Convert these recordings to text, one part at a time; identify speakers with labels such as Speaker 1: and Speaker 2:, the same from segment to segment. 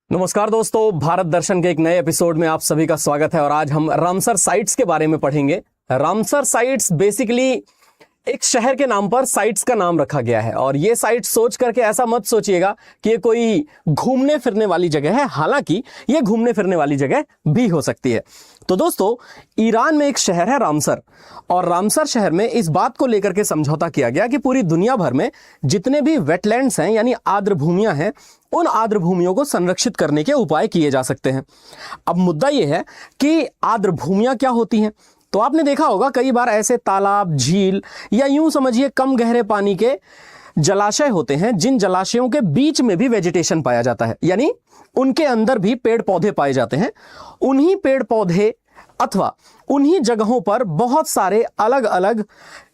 Speaker 1: नमस्कार दोस्तों, भारत दर्शन के एक नए एपिसोड में आप सभी का स्वागत है। और आज हम रामसर साइट्स के बारे में पढ़ेंगे। रामसर साइट्स बेसिकली एक शहर के नाम पर साइट्स का नाम रखा गया है। और ये साइट सोच करके ऐसा मत सोचिएगा कि ये कोई घूमने फिरने वाली जगह है, हालांकि ये घूमने फिरने वाली जगह भी हो सकती है। तो दोस्तों, ईरान में एक शहर है रामसर, और रामसर शहर में इस बात को लेकर के समझौता किया गया कि पूरी दुनिया भर में जितने भी वेटलैंड्स हैं यानी आर्द्र भूमियां हैं, उन आर्द्र भूमियों को संरक्षित करने के उपाय किए जा सकते हैं। अब मुद्दा यह है कि आर्द्र भूमियां क्या होती हैं। तो आपने देखा होगा कई बार ऐसे तालाब, झील या यूं समझिए कम गहरे पानी के जलाशय होते हैं, जिन जलाशयों के बीच में भी वेजिटेशन पाया जाता है, यानी उनके अंदर भी पेड़ पौधे पाए जाते हैं। उन्हीं पेड़ पौधे अथवा उन्हीं जगहों पर बहुत सारे अलग अलग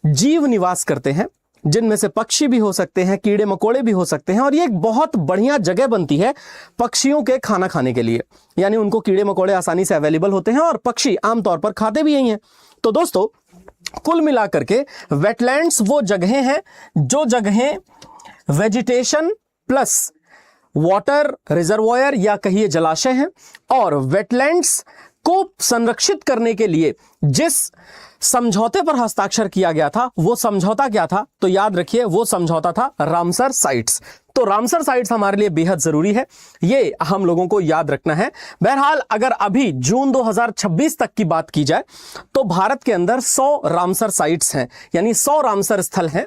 Speaker 1: जीव निवास करते हैं, जिनमें से पक्षी भी हो सकते हैं, कीड़े मकोड़े भी हो सकते हैं। और ये एक बहुत बढ़िया जगह बनती है पक्षियों के खाना खाने के लिए, यानी उनको कीड़े मकोड़े आसानी से अवेलेबल होते हैं और पक्षी आमतौर पर खाते भी यही हैं। तो दोस्तों, कुल मिलाकर के वेटलैंड्स वो जगहें हैं जो जगहें वेजिटेशन प्लस वाटर रिजर्वॉयर या कहिए जलाशय हैं। और वेटलैंड्स को संरक्षित करने के लिए जिस समझौते पर हस्ताक्षर किया गया था, वो समझौता क्या था? तो याद रखिए, वो समझौता था रामसर साइट्स। तो रामसर साइट्स हमारे लिए बेहद जरूरी है, ये हम लोगों को याद रखना है। बहरहाल, अगर अभी जून 2026 तक की बात की जाए तो भारत के अंदर 100 रामसर साइट्स हैं, यानी 100 रामसर स्थल हैं।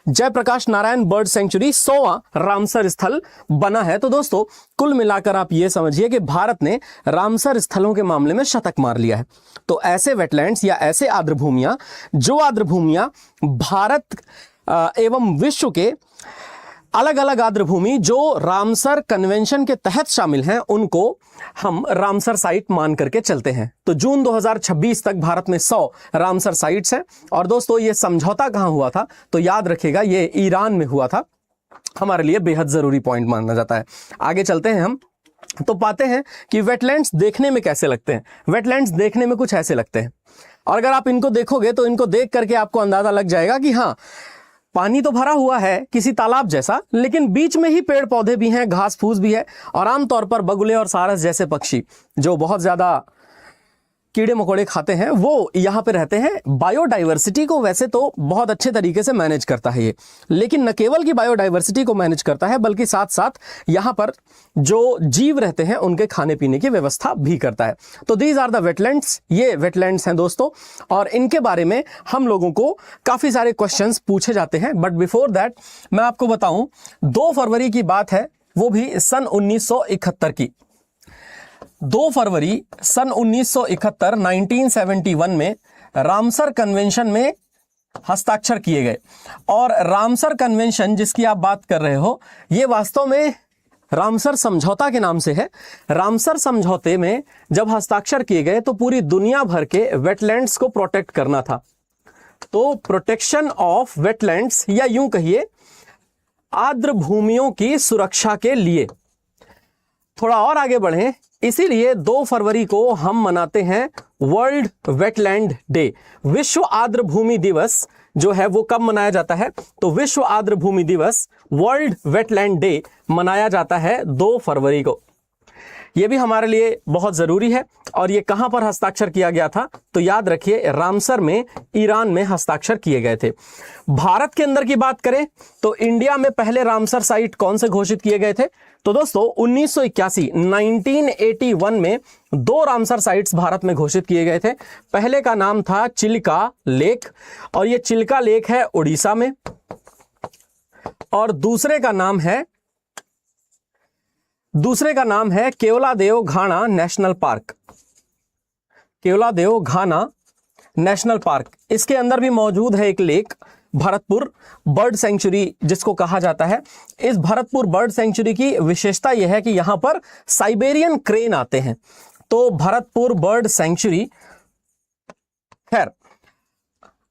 Speaker 1: जयप्रकाश नारायण बर्ड सेंचुरी 100वां रामसर स्थल बना है। तो दोस्तों, कुल मिलाकर आप ये समझिए कि भारत ने रामसर स्थलों के मामले में शतक मार लिया है। तो ऐसे वेटलैंड्स या ऐसे आर्द्र भूमियां, जो आर्द्र भूमियां भारत एवं विश्व के अलग अलग आर्द्र भूमि जो रामसर कन्वेंशन के तहत शामिल हैं, उनको हम रामसर साइट मान करके चलते हैं। तो जून 2026 तक भारत में 100 रामसर साइट्स हैं। और दोस्तों, ये समझौता कहां हुआ था? तो याद रखिएगा, ये ईरान में हुआ था। हमारे लिए बेहद जरूरी पॉइंट माना जाता है। आगे चलते हैं हम, तो पाते हैं कि वेटलैंड्स देखने में कैसे लगते हैं। वेटलैंड्स देखने में कुछ ऐसे लगते हैं, और अगर आप इनको देखोगे तो इनको देख करके आपको अंदाजा लग जाएगा कि हाँ, पानी तो भरा हुआ है किसी तालाब जैसा, लेकिन बीच में ही पेड़ पौधे भी हैं, घास फूस भी है, और आमतौर पर बगुले और सारस जैसे पक्षी जो बहुत ज्यादा कीड़े मकोड़े खाते हैं, वो यहाँ पे रहते हैं। बायोडाइवर्सिटी को वैसे तो बहुत अच्छे तरीके से मैनेज करता है ये, लेकिन न केवल कि बायोडाइवर्सिटी को मैनेज करता है, बल्कि साथ साथ यहाँ पर जो जीव रहते हैं उनके खाने पीने की व्यवस्था भी करता है। तो दीज आर द वेटलैंड्स, ये वेटलैंड्स हैं दोस्तों, और इनके बारे में हम लोगों को काफी सारे क्वेश्चंस पूछे जाते हैं। बट बिफोर दैट मैं आपको बताऊं, 2 फरवरी की बात है, वो भी सन 1971 की। 2 फरवरी सन 1971 1971 में रामसर कन्वेंशन में हस्ताक्षर किए गए। और रामसर कन्वेंशन जिसकी आप बात कर रहे हो, ये वास्तव में रामसर समझौता के नाम से है। रामसर समझौते में जब हस्ताक्षर किए गए तो पूरी दुनिया भर के वेटलैंड्स को प्रोटेक्ट करना था। तो प्रोटेक्शन ऑफ वेटलैंड्स, या यूं कहिए आर्द्र भूमियों की सुरक्षा के लिए। थोड़ा और आगे बढ़ें, इसीलिए 2 फरवरी को हम मनाते हैं वर्ल्ड वेटलैंड डे। विश्व आर्द्र भूमि दिवस जो है वो कब मनाया जाता है? तो विश्व आर्द्र भूमि दिवस, वर्ल्ड वेटलैंड डे, मनाया जाता है 2 फरवरी को। यह भी हमारे लिए बहुत जरूरी है। और ये कहां पर हस्ताक्षर किया गया था? तो याद रखिए, रामसर में, ईरान में हस्ताक्षर किए गए थे। भारत के अंदर की बात करें तो इंडिया में पहले रामसर साइट कौन से घोषित किए गए थे? तो दोस्तों, 1981 में 2 रामसर साइट्स भारत में घोषित किए गए थे। पहले का नाम था चिल्का लेक, और ये चिल्का लेक है उड़ीसा में, और दूसरे का नाम है Keoladeo Ghana national park. Keoladeo Ghana national park, इसके अंदर भी मौजूद है एक लेक, भरतपुर बर्ड सेंचुरी जिसको कहा जाता है। इस भरतपुर बर्ड सेंचुरी की विशेषता यह है कि यहां पर साइबेरियन क्रेन आते हैं। तो भरतपुर बर्ड सेंचुरी, खैर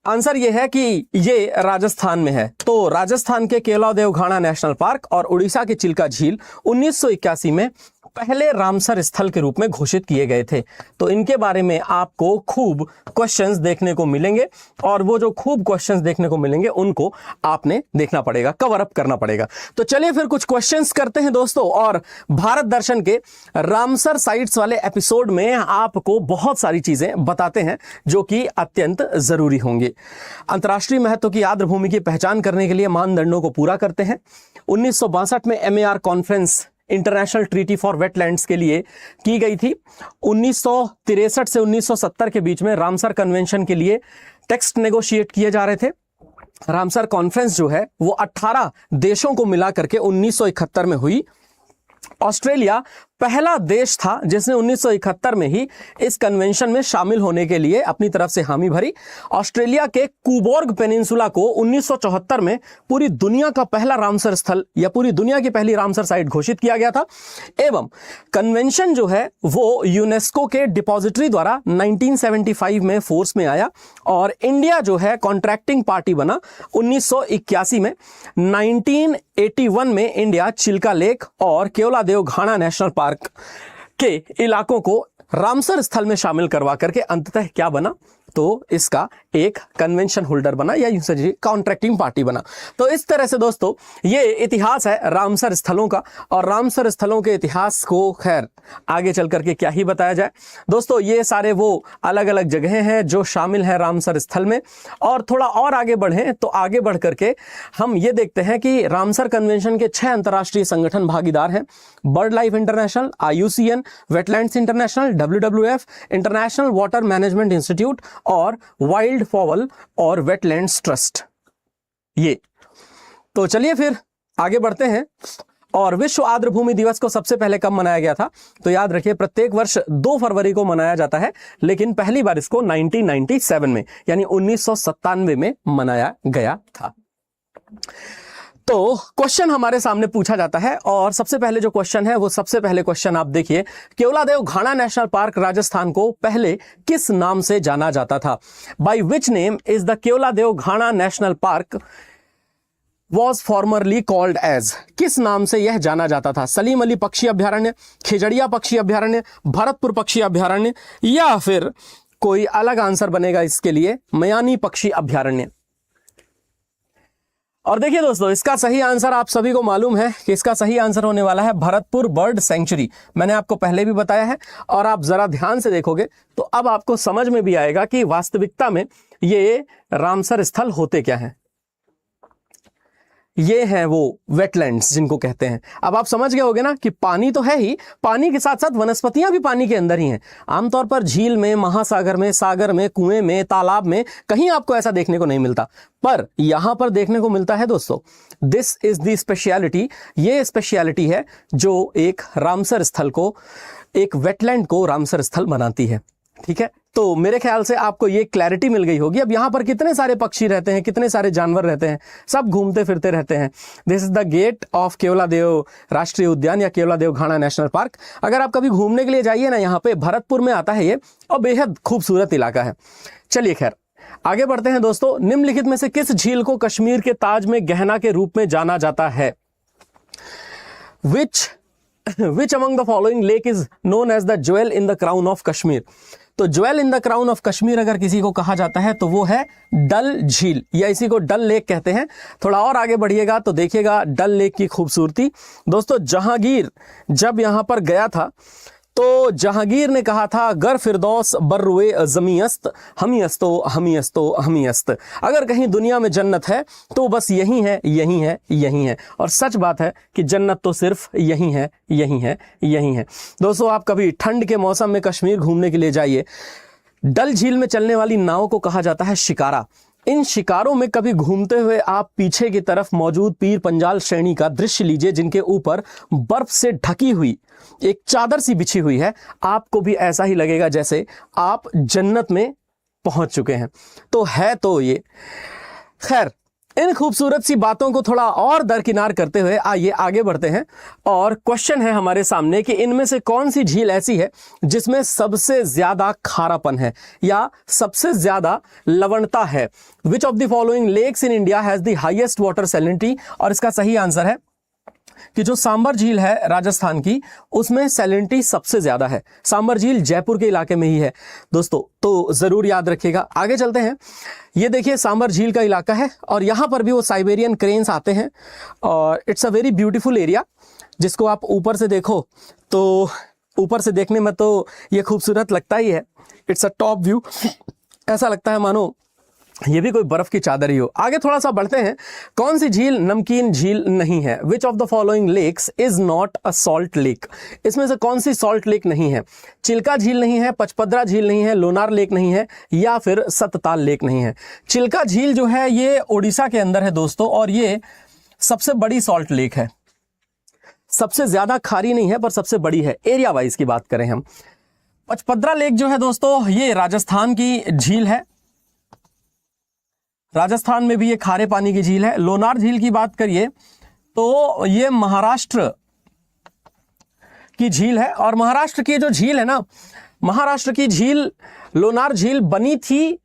Speaker 1: आंसर यह है कि ये राजस्थान में है। तो राजस्थान के केवलादेव घाना नेशनल पार्क और उड़ीसा के चिल्का झील 1981 में पहले रामसर स्थल के रूप में घोषित किए गए थे। तो इनके बारे में आपको खूब क्वेश्चंस देखने को मिलेंगे और वो जो खूब क्वेश्चंस देखने को मिलेंगे उनको आपने देखना पड़ेगा, कवर अप करना पड़ेगा। तो चलिए फिर कुछ क्वेश्चंस करते हैं दोस्तों, और भारत दर्शन के रामसर साइट्स वाले एपिसोड में आपको बहुत सारी चीजें बताते हैं जो कि अत्यंत जरूरी होंगी। अंतर्राष्ट्रीय महत्व की आर्द्रभूमि की पहचान करने के लिए मानदंडों को पूरा करते हैं। 1962 में MAR conference international treaty for wetlands के लिए की गई थी। 1963 से 1970 के बीच में रामसर कन्वेंशन के लिए टेक्स्ट नेगोशिएट किए जा रहे थे। रामसर कॉन्फ्रेंस जो है वो 18 देशों को मिला करके 1971 में हुई। ऑस्ट्रेलिया पहला देश था जिसने 1971 में ही इस कन्वेंशन में शामिल होने के लिए अपनी तरफ से हामी भरी। ऑस्ट्रेलिया के कूबोर्ग पेनिनसुला को 1974 में पूरी दुनिया का पहला रामसर स्थल या पूरी दुनिया की पहली रामसर साइट घोषित किया गया था। एवं कन्वेंशन जो है वो यूनेस्को के डिपॉजिटरी द्वारा 1975 में फोर्स में आया और इंडिया जो है कॉन्ट्रैक्टिंग पार्टी बना 1981 में। 1981 में इंडिया चिल्का लेक और केवलादेव घाना नेशनल पार्क के इलाकों को रामसर स्थल में शामिल करवा करके अंततः क्या बना, तो इसका एक कन्वेंशन होल्डर बना या यूं समझिए कॉन्ट्रैक्टिंग पार्टी बना। तो इस तरह से दोस्तों ये इतिहास है रामसर स्थलों का, और रामसर स्थलों के इतिहास को खैर आगे चल करके क्या ही बताया जाए दोस्तों। ये सारे वो अलग अलग जगहें हैं जो शामिल है रामसर स्थल में। और थोड़ा और आगे बढ़ें तो आगे बढ़ करके हम ये देखते हैं कि रामसर कन्वेंशन के 6 अंतर्राष्ट्रीय संगठन भागीदार हैं। Bird life international, IUCN, wetlands international, WWF, international water management institute और वाइल्ड फाउल और वेटलैंड्स ट्रस्ट। ये तो चलिए फिर आगे बढ़ते हैं। और विश्व आर्द्रभूमि दिवस को सबसे पहले कब मनाया गया था, तो याद रखिए प्रत्येक वर्ष 2 फरवरी को मनाया जाता है, लेकिन पहली बार इसको 1997 में यानी 1997 में मनाया गया था। तो क्वेश्चन हमारे सामने पूछा जाता है और सबसे पहले जो क्वेश्चन है वो सबसे पहले क्वेश्चन आप देखिए, केवलादेव घाना नेशनल पार्क राजस्थान को पहले किस नाम से जाना जाता था? By which name is the Keoladeo Ghana national park was formerly called as? किस नाम से यह जाना जाता था? सलीम अली पक्षी अभ्यारण्य, खिजड़िया पक्षी अभ्यारण्य, भरतपुर पक्षी अभ्यारण्य, या फिर कोई अलग आंसर बनेगा इसके लिए, मयानी पक्षी अभ्यारण्य? और देखिए दोस्तों इसका सही आंसर आप सभी को मालूम है कि इसका सही आंसर होने वाला है भरतपुर बर्ड सेंचुरी। मैंने आपको पहले भी बताया है और आप जरा ध्यान से देखोगे तो अब आपको समझ में भी आएगा कि वास्तविकता में ये रामसर स्थल होते क्या हैं। ये हैं वो वेटलैंड्स जिनको कहते हैं। अब आप समझ गए होगे ना कि पानी तो है ही, पानी के साथ साथ वनस्पतियां भी पानी के अंदर ही हैं। आमतौर पर झील में, महासागर में, सागर में, कुएं में, तालाब में कहीं आपको ऐसा देखने को नहीं मिलता, पर यहां पर देखने को मिलता है दोस्तों। दिस इज द स्पेशलिटी, ये स्पेशलिटी है जो एक रामसर स्थल को, एक वेटलैंड को रामसर स्थल बनाती है। ठीक है, तो मेरे ख्याल से आपको ये क्लैरिटी मिल गई होगी। अब यहां पर कितने सारे पक्षी रहते हैं, कितने सारे जानवर रहते हैं, सब घूमते फिरते रहते हैं। This is the gate of Keoladeo राष्ट्रीय उद्यान या केवलादेव घाना नेशनल पार्क। अगर आप कभी घूमने के लिए जाइए ना, यहाँ पे भरतपुर में आता है ये, और बेहद खूबसूरत इलाका है। चलिए खैर आगे बढ़ते हैं दोस्तों। निम्नलिखित में से किस झील को कश्मीर के ताज में गहना के रूप में जाना जाता है? Which among the following lake is known as the jewel in the crown of Kashmir? तो jewel in the crown of Kashmir अगर किसी को कहा जाता है तो वो है डल झील, या इसी को डल लेक कहते हैं। थोड़ा और आगे बढ़िएगा तो देखिएगा डल लेक की खूबसूरती। दोस्तों जहांगीर जब यहां पर गया था तो जहांगीर ने कहा था गर फिरदौस बर्रुए जमीयस्त हमीयस्तो हमीयस्तो हमीयस्त। अगर कहीं दुनिया में जन्नत है तो बस यही है, यही है, यही है। और सच बात है कि जन्नत तो सिर्फ यही है, यही है, यही है। दोस्तों आप कभी ठंड के मौसम में कश्मीर घूमने के लिए जाइए, डल झील में चलने वाली नाव को कहा जाता है शिकारा। इन शिकारों में कभी घूमते हुए आप पीछे की तरफ मौजूद पीर पंजाल श्रेणी का दृश्य लीजिए, जिनके ऊपर बर्फ से ढकी हुई एक चादर सी बिछी हुई है। आपको भी ऐसा ही लगेगा जैसे आप जन्नत में पहुंच चुके हैं। तो है तो ये। खैर इन खूबसूरत सी बातों को थोड़ा और दरकिनार करते हुए आइए आगे बढ़ते हैं। और क्वेश्चन है हमारे सामने कि इनमें से कौन सी झील ऐसी है जिसमें सबसे ज्यादा खारापन है या सबसे ज्यादा लवणता है? Which of the following lakes in India has the highest water salinity? और इसका सही आंसर है कि जो सांबर झील है राजस्थान की, उसमें सैलिनिटी सबसे ज्यादा है। सांबर झील जयपुर के इलाके में ही है दोस्तों, तो जरूर याद रखिएगा। आगे चलते हैं। ये देखिए सांबर झील का इलाका है और यहां पर भी वो साइबेरियन क्रेन्स आते हैं और it's a very beautiful area, जिसको आप ऊपर से देखो तो ऊपर से देखने में तो ये खूबसूरत लगता ही है। इट्स अ टॉप व्यू, ऐसा लगता है मानो ये भी कोई बर्फ की चादर ही हो। आगे थोड़ा सा बढ़ते हैं। कौन सी झील नमकीन झील नहीं है? Which of the following lakes is not a salt lake? इसमें से कौन सी सॉल्ट लेक नहीं है? चिल्का झील नहीं है, पचपदरा झील नहीं है, लोनार लेक नहीं है, या फिर सतताल लेक नहीं है। चिल्का झील जो है ये उड़ीसा के अंदर है दोस्तों, और ये सबसे बड़ी सॉल्ट लेक है। सबसे ज्यादा खारी नहीं है पर सबसे बड़ी है एरिया वाइज की बात करें हम। पचपदरा लेक जो है दोस्तों ये राजस्थान की झील है, राजस्थान में भी ये खारे पानी की झील है। लोनार झील की बात करिए तो ये महाराष्ट्र की झील है, और महाराष्ट्र की जो झील है ना, महाराष्ट्र की झील लोनार झील बनी थी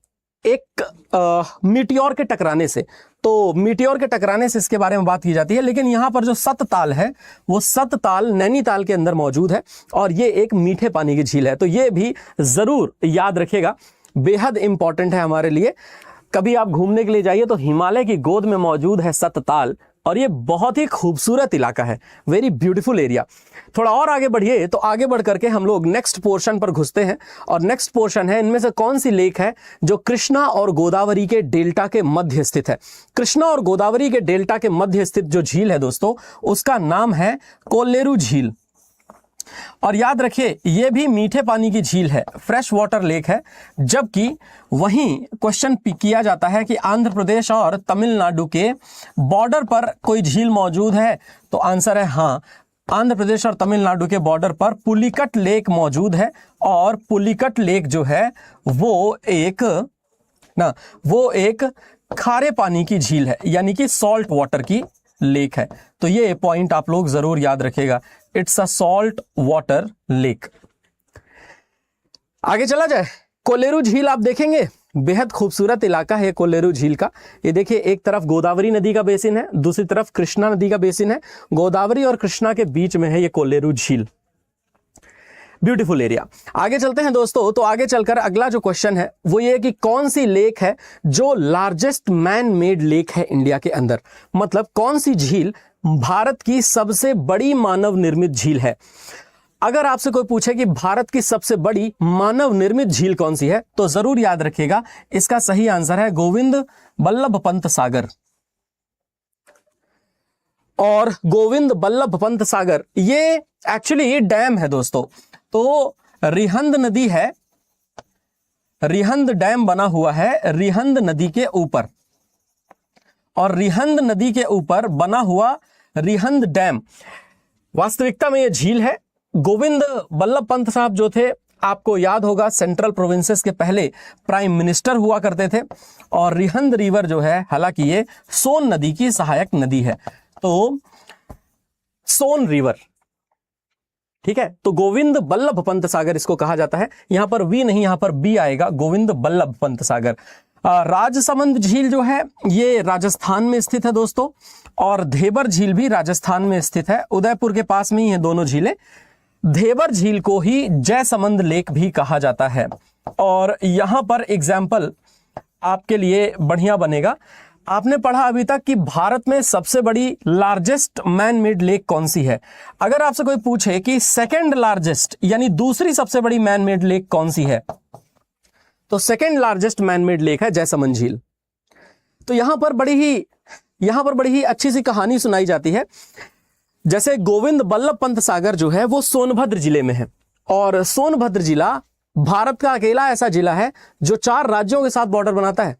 Speaker 1: एक मीटियोर के टकराने से। तो मीटियोर के टकराने से इसके बारे में बात की जाती है, लेकिन यहां पर जो सतताल है वो सतताल नैनीताल के अंदर मौजूद है और ये एक मीठे पानी की झील है। तो ये भी जरूर याद रखिएगा, बेहद इंपॉर्टेंट है हमारे लिए। कभी आप घूमने के लिए जाइए तो हिमालय की गोद में मौजूद है सतताल, और ये बहुत ही खूबसूरत इलाका है, वेरी ब्यूटीफुल एरिया। थोड़ा और आगे बढ़िए तो आगे बढ़ करके हम लोग नेक्स्ट पोर्शन पर घुसते हैं, और नेक्स्ट पोर्शन है इनमें से कौन सी लेक है जो कृष्णा और गोदावरी के डेल्टा के मध्य स्थित है? कृष्णा और गोदावरी के डेल्टा के मध्य स्थित जो झील है दोस्तों, उसका नाम है कोल्लेरू झील। और याद रखिए यह भी मीठे पानी की झील है, फ्रेश वाटर लेक है। जबकि वहीं क्वेश्चन किया जाता है कि आंध्र प्रदेश और तमिलनाडु के बॉर्डर पर कोई झील मौजूद है, तो आंसर है हाँ, आंध्र प्रदेश और तमिलनाडु के बॉर्डर पर पुलिकट लेक मौजूद है। और पुलिकट लेक जो है वो एक खारे पानी की झील है, यानी कि सॉल्ट वाटर की लेक है। तो ये पॉइंट आप लोग जरूर याद रखिएगा, it's a salt water lake. आगे चला जाए, कोल्लेरू झील आप देखेंगे, बेहद खूबसूरत इलाका है कोल्लेरू झील का। ये देखिए एक तरफ गोदावरी नदी का बेसिन है, दूसरी तरफ कृष्णा नदी का बेसिन है, गोदावरी और कृष्णा के बीच में है ये कोल्लेरू झील, ब्यूटीफुल एरिया। आगे चलते हैं दोस्तों, तो आगे चलकर अगला जो क्वेश्चन है वो ये है कि कौन सी लेक है जो लार्जेस्ट मैन मेड लेक है इंडिया के अंदर? मतलब कौन सी झील भारत की सबसे बड़ी मानव निर्मित झील है? अगर आपसे कोई पूछे कि भारत की सबसे बड़ी मानव निर्मित झील कौन सी है, तो जरूर याद रखिएगा इसका सही आंसर है गोविंद बल्लभ पंत सागर। और गोविंद बल्लभ पंत सागर ये एक्चुअली डैम है दोस्तों। तो रिहंद नदी है, रिहंद डैम बना हुआ है रिहंद नदी के ऊपर, और रिहंद नदी के ऊपर बना हुआ रिहंद डैम वास्तविकता में ये झील है। गोविंद बल्लभ पंत साहब जो थे, आपको याद होगा सेंट्रल प्रोविंसेस के पहले प्राइम मिनिस्टर हुआ करते थे, और रिहंद रिवर जो है हालांकि ये सोन नदी की सहायक नदी है, तो सोन रिवर, ठीक है। तो गोविंद बल्लभ पंत सागर इसको कहा जाता है। यहां पर वी नहीं, यहां पर बी आएगा, गोविंद बल्लभ पंत सागर। राजसमंद झील जो है ये राजस्थान में स्थित है दोस्तों, और धेबर झील भी राजस्थान में स्थित है, उदयपुर के पास में ही है दोनों झीलें। धेबर झील को ही जयसमंद लेक भी कहा जाता है। और यहां पर एग्जाम्पल आपके लिए बढ़िया बनेगा, आपने पढ़ा अभी तक कि भारत में सबसे बड़ी लार्जेस्ट मैन मेड लेक कौन सी है? अगर आपसे कोई पूछे कि सेकंड लार्जेस्ट यानी दूसरी सबसे बड़ी मैन मेड लेक कौन सी है, तो second largest man made lake है जयसमंद झील। तो यहां पर बड़ी ही अच्छी सी कहानी सुनाई जाती है। जैसे गोविंद बल्लभ पंत सागर जो है वो सोनभद्र जिले में है, और सोनभद्र जिला भारत का अकेला ऐसा जिला है जो 4 राज्यों के साथ बॉर्डर बनाता है।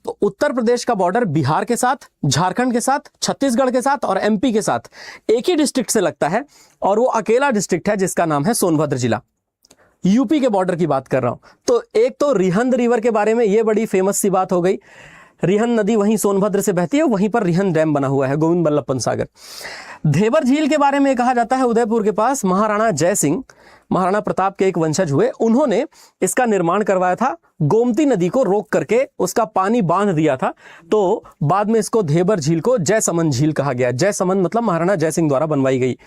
Speaker 1: तो उत्तर प्रदेश का बॉर्डर बिहार के साथ, झारखंड के साथ, छत्तीसगढ़ के साथ और एमपी के साथ एक ही डिस्ट्रिक्ट से लगता है, और वो अकेला डिस्ट्रिक्ट है जिसका नाम है सोनभद्र जिला। यूपी के बॉर्डर की बात कर रहा हूं। तो एक तो रिहंद रिवर के बारे में ये बड़ी फेमस सी बात हो गई, रिहंद नदी वहीं सोनभद्र से बहती है, वहीं पर रिहंद डैम बना हुआ है, गोविंद बल्लभ पंत सागर। धेबर झील के बारे में कहा जाता है उदयपुर के पास महाराणा जय सिंह महाराणा प्रताप के एक वंशज हुए, उन्होंने इसका निर्माण करवाया था, गोमती नदी को रोक करके उसका पानी बांध दिया था। तो बाद में इसको धेबर झील को जयसमंद झील कहा गया। जयसमंद मतलब महाराणा जयसिंह द्वारा बनवाई गई।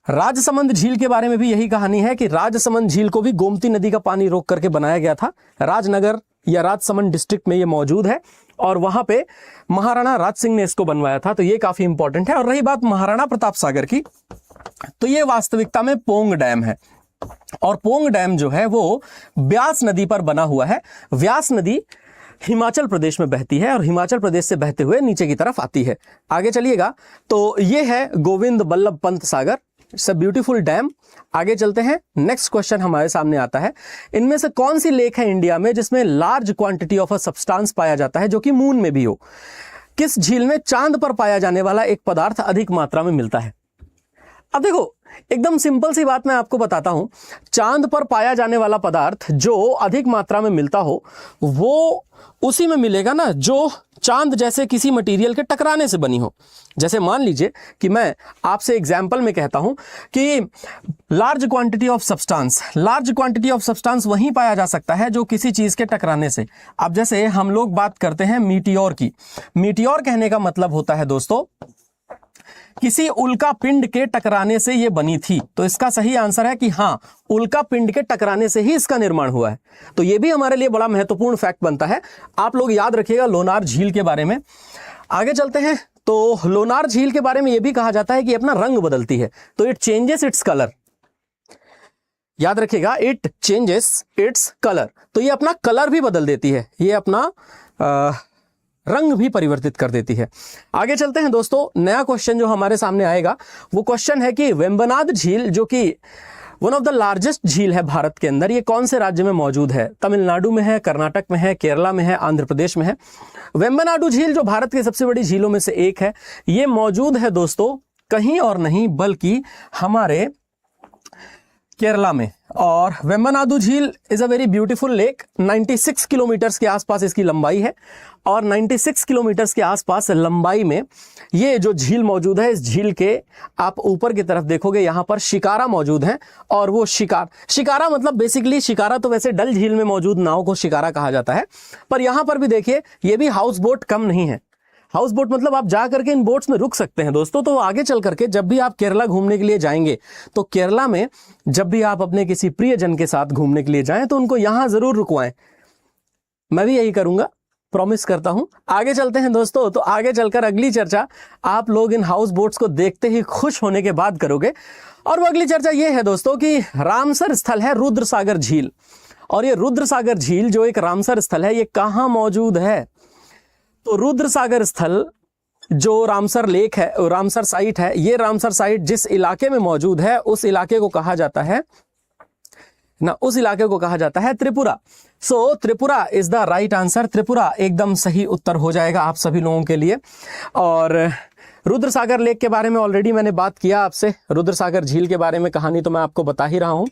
Speaker 1: राजसमंद झील के बारे में भी यही कहानी है कि राजसमंद झील को भी गोमती नदी का पानी रोक करके बनाया गया था। राजनगर या राजसमंद डिस्ट्रिक्ट में ये मौजूद है और वहां पे महाराणा राज सिंह ने इसको बनवाया था। तो ये काफी इंपॉर्टेंट है। और रही बात महाराणा प्रताप सागर की, तो ये वास्तविकता में पोंग डैम है और पोंग डैम जो है वो ब्यास नदी पर बना हुआ है। व्यास नदी हिमाचल प्रदेश में बहती है और हिमाचल प्रदेश से बहते हुए नीचे की तरफ आती है। आगे चलिएगा, तो ये है Govind Ballabh Pant Sagar, it's a beautiful dam. आगे चलते हैं, नेक्स्ट क्वेश्चन हमारे सामने आता है, इनमें से कौन सी लेक है इंडिया में जिसमें large quantity of a substance पाया जाता है जो कि मून में भी हो? किस झील में चांद पर पाया जाने वाला एक पदार्थ अधिक मात्रा में मिलता है? अब देखो, एकदम सिंपल सी बात मैं आपको बताता हूं, चांद पर पाया जाने वाला पदार्थ जो अधिक मात्रा में मिलता हो वो उसी में मिलेगा ना जो चांद जैसे किसी मटेरियल के टकराने से बनी हो। जैसे मान लीजिए कि मैं आपसे एग्जाम्पल में कहता हूं कि लार्ज क्वांटिटी ऑफ सब्सटेंस वहीं पाया जा सकता है जो किसी चीज के टकराने से। अब जैसे हम लोग बात करते हैं मीटियोर की, मीटियोर कहने का मतलब होता है दोस्तों किसी उल्का पिंड के टकराने से ये बनी थी। तो इसका सही आंसर है कि हाँ, उल्का पिंड के टकराने से ही इसका निर्माण हुआ है। तो ये भी हमारे लिए बड़ा महत्वपूर्ण फैक्ट बनता है। आप लोग याद रखिएगा लोनार झील के बारे में। आगे चलते हैं, तो लोनार झील के बारे में यह भी कहा जाता है कि अपना रंग बदलती है। तो इट चेंजेस इट्स कलर, याद रखिएगा, इट चेंजेस इट्स कलर। तो ये अपना कलर भी बदल देती है, ये अपना रंग भी परिवर्तित कर देती है। आगे चलते हैं दोस्तों, नया क्वेश्चन जो हमारे सामने आएगा वो क्वेश्चन है कि वेम्बनाड झील जो कि वन ऑफ द लार्जेस्ट झील है भारत के अंदर, ये कौन से राज्य में मौजूद है? तमिलनाडु में है, कर्नाटक में है, केरला में है, आंध्र प्रदेश में है। वेम्बनाडु झील जो भारत की सबसे बड़ी झीलों में से एक है, ये मौजूद है दोस्तों कहीं और नहीं बल्कि हमारे केरला में। और वेम्बनाडु झील is a very beautiful lake. 96 kilometre के आसपास इसकी लंबाई है और 96 किलोमीटर के आसपास लंबाई में ये जो झील मौजूद है, इस झील के आप ऊपर की तरफ देखोगे यहाँ पर शिकारा मौजूद हैं। और वो शिकारा मतलब बेसिकली, शिकारा तो वैसे डल झील में मौजूद नाव को शिकारा कहा जाता है, पर यहाँ पर भी देखिए ये भी हाउस बोट कम नहीं है। हाउस बोट मतलब आप जा करके इन बोट्स में रुक सकते हैं दोस्तों। तो आगे चल करके जब भी आप केरला घूमने के लिए जाएंगे तो केरला में जब भी आप अपने किसी प्रियजन के साथ घूमने के लिए जाएं तो उनको यहां जरूर रुकवाएं। मैं भी यही करूंगा, प्रॉमिस करता हूं। आगे चलते हैं दोस्तों, तो आगे चलकर अगली चर्चा आप लोग इन हाउस बोट्स को देखते ही खुश होने के बाद करोगे। और वो अगली चर्चा ये है दोस्तों कि रामसर स्थल है रुद्र सागर झील। और ये रुद्र सागर झील जो एक रामसर स्थल है, ये कहां मौजूद है? तो रुद्र सागर स्थल जो रामसर लेक है, रामसर साइट है, ये रामसर साइट जिस इलाके में मौजूद है उस इलाके को कहा जाता है ना, उस इलाके को कहा जाता है Tripura. So Tripura is the right answer. Tripura एकदम सही उत्तर हो जाएगा आप सभी लोगों के लिए। और रुद्र सागर लेक के बारे में ऑलरेडी मैंने बात किया आपसे, रुद्र सागर झील के बारे में कहानी तो मैं आपको बता ही रहा हूं।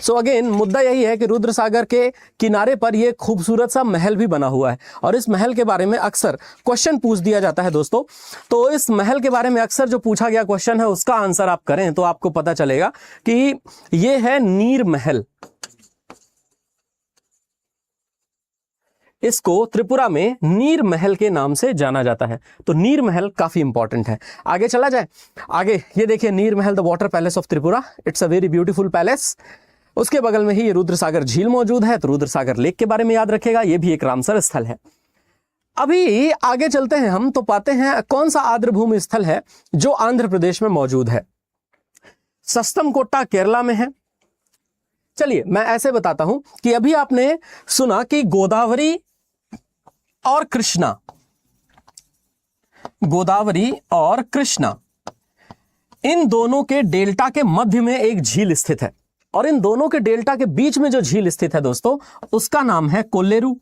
Speaker 1: सो अगेन मुद्दा यही है कि रुद्र सागर के किनारे पर यह खूबसूरत सा महल भी बना हुआ है और इस महल के बारे में अक्सर क्वेश्चन पूछ दिया जाता है दोस्तों। तो इस महल के बारे में अक्सर जो पूछा गया क्वेश्चन है उसका आंसर आप करें तो आपको पता चलेगा कि यह है नीर महल। इसको त्रिपुरा में नीर महल के नाम से जाना जाता है। तो नीर महल काफी इंपॉर्टेंट है। आगे चला जाए, आगे ये देखिए नीर महल, the water palace of Tripura, it's a very beautiful palace. उसके बगल में ही ये रुद्र सागर झील मौजूद है। तो रुद्र सागर लेक के बारे में याद रखेगा, ये भी एक रामसर स्थल है। अभी आगे चलते हैं हम, तो पाते हैं कौन सा आर्द्रभूमि स्थल है जो आंध्र प्रदेश में मौजूद है। सस्तमकोट्टा केरला में है। चलिए मैं ऐसे बताता हूं कि अभी आपने सुना कि गोदावरी और कृष्णा, गोदावरी और कृष्णा, इन दोनों के डेल्टा के मध्य में एक झील स्थित है और इन दोनों के डेल्टा के बीच में जो झील स्थित है दोस्तों उसका नाम है कोल्लेरू।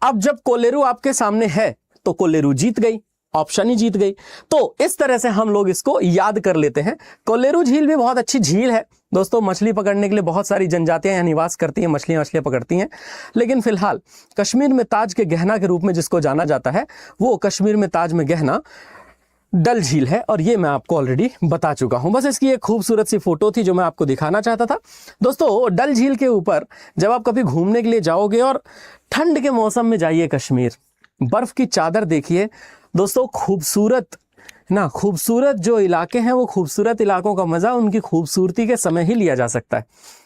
Speaker 1: अब जब कोल्लेरू आपके सामने है तो कोल्लेरू जीत गई, ऑप्शन ही जीत गई। तो इस तरह से हम लोग इसको याद कर लेते हैं। कोल्लेरू झील भी बहुत अच्छी झील है दोस्तों, मछली पकड़ने के लिए बहुत सारी जनजातियां यहाँ निवास करती हैं, मछलियां पकड़ती हैं। लेकिन फिलहाल कश्मीर में ताज के गहना के रूप में जिसको जाना जाता है, वो कश्मीर में ताज में गहना डल झील है और ये मैं आपको ऑलरेडी बता चुका हूं। बस इसकी एक खूबसूरत सी फोटो थी जो मैं आपको दिखाना चाहता था। दोस्तों डल झील के ऊपर जब आप कभी घूमने के लिए जाओगे और ठंड के मौसम में जाइए कश्मीर, बर्फ की चादर देखिए दोस्तों, खूबसूरत ना, खूबसूरत जो इलाके हैं वो खूबसूरत इलाकों का मजा उनकी खूबसूरती के समय ही लिया जा सकता है।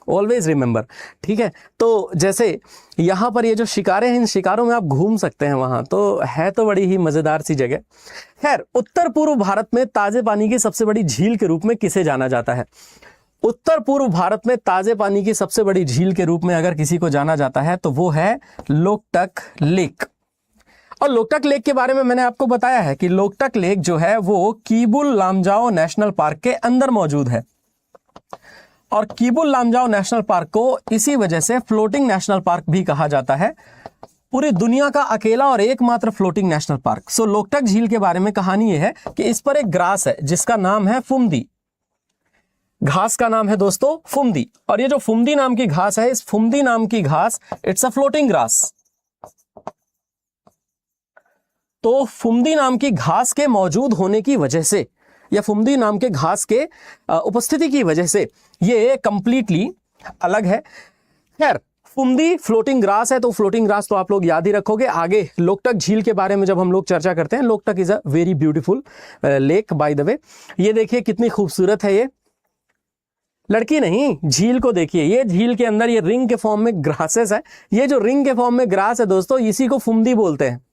Speaker 1: ऑलवेज रिमेंबर, ठीक है। तो जैसे यहाँ पर ये जो शिकारे हैं, इन शिकारों में आप घूम सकते हैं, वहाँ तो है तो बड़ी ही मजेदार सी जगह। खैर, उत्तर पूर्व भारत में ताजे पानी की सबसे बड़ी झील के रूप में किसे जाना जाता है? उत्तर पूर्व भारत में ताजे पानी की सबसे बड़ी झील के रूप में अगर किसी को जाना जाता है तो वो है लोकटक लेक। और लोकटक लेक के बारे में मैंने आपको बताया है कि लोकटक लेक जो है वो कीबुल लामजाओ नेशनल पार्क के अंदर मौजूद है। और कीबुल लामजाओ नेशनल पार्क को इसी वजह से फ्लोटिंग नेशनल पार्क भी कहा जाता है, पूरी दुनिया का अकेला और एकमात्र फ्लोटिंग नेशनल पार्क। सो लोकटक झील के बारे में कहानी यह है कि इस पर एक ग्रास है जिसका नाम है फुमदी। घास का नाम है दोस्तों फुमदी। और ये जो फुमदी नाम की घास है, इस फुमदी नाम की घास इट्स अ फ्लोटिंग ग्रास। तो फुमदी नाम की घास के मौजूद होने की वजह से या फुमदी नाम के घास के उपस्थिति की वजह से ये कंप्लीटली अलग है। खैर, फुमदी फ्लोटिंग ग्रास है तो फ्लोटिंग ग्रास तो आप लोग याद ही रखोगे। आगे लोकटक झील के बारे में जब हम लोग चर्चा करते हैं, Loktak is a very beautiful lake by the way. ये देखिए कितनी खूबसूरत है, ये लड़की नहीं, झील को देखिए। ये झील के अंदर ये रिंग के फॉर्म में ग्रासेस है। ये जो रिंग के फॉर्म में ग्रास है दोस्तों, इसी को फुमदी बोलते हैं,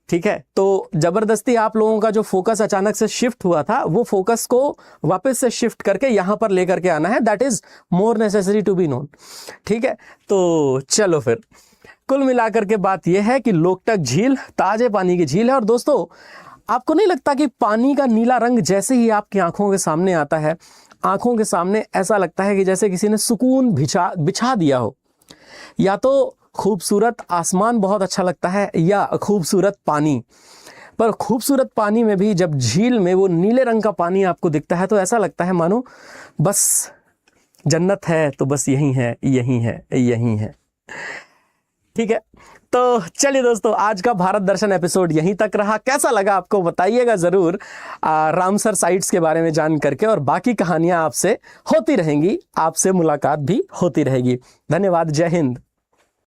Speaker 1: ठीक है। तो जबरदस्ती आप लोगों का जो फोकस अचानक से शिफ्ट हुआ था, वो फोकस को वापस से शिफ्ट करके यहां पर लेकर के आना है। That is more necessary to be known, ठीक है। तो चलो फिर कुल मिलाकर के बात यह है कि लोकटक झील ताजे पानी की झील है। और दोस्तों आपको नहीं लगता कि पानी का नीला रंग जैसे ही आपकी आंखों के सामने आता है, आंखों के सामने ऐसा लगता है कि जैसे किसी ने सुकून बिछा दिया हो। या तो खूबसूरत आसमान बहुत अच्छा लगता है या खूबसूरत पानी। पर खूबसूरत पानी में भी जब झील में वो नीले रंग का पानी आपको दिखता है तो ऐसा लगता है मानो बस जन्नत है, तो बस यही है, यही है, यही है, ठीक है। तो चलिए दोस्तों, आज का भारत दर्शन एपिसोड यहीं तक रहा। कैसा लगा आपको बताइएगा ज़रूर रामसर साइट्स के बारे में जान करके। और बाकी कहानियां आपसे होती रहेंगी, आपसे मुलाकात भी होती रहेगी। धन्यवाद, जय हिंद।